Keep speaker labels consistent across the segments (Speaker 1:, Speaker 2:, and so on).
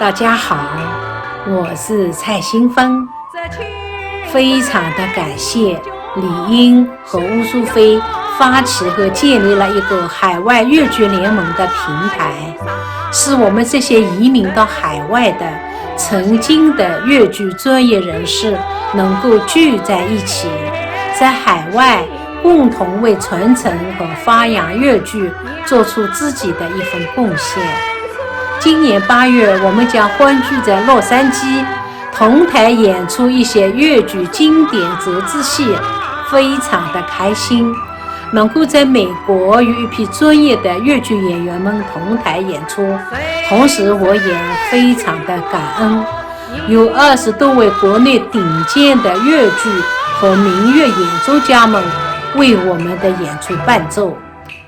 Speaker 1: 大家好，我是蔡新芬，非常的感谢李英和乌苏菲发起和建立了一个海外粤剧联盟的平台，使我们这些移民到海外的曾经的粤剧专业人士能够聚在一起，在海外共同为传承和发扬粤剧做出自己的一份贡献。今年8月，我们将欢聚在洛杉矶，同台演出一些粤剧经典折子戏，非常的开心。能够在美国与一批专业的粤剧演员们同台演出，同时我也非常的感恩，有20多位国内顶尖的粤剧和民乐演奏家们为我们的演出伴奏，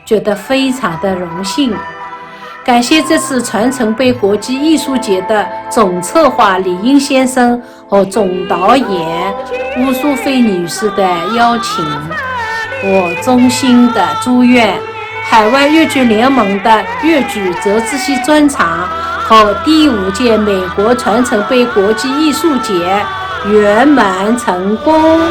Speaker 1: 觉得非常的荣幸。感谢这次传承杯国际艺术节的总策划李英先生和总导演乌苏菲女士的邀请。我衷心的祝愿海外粤剧联盟的粤剧折子戏专场和第5届美国传承杯国际艺术节圆满成功。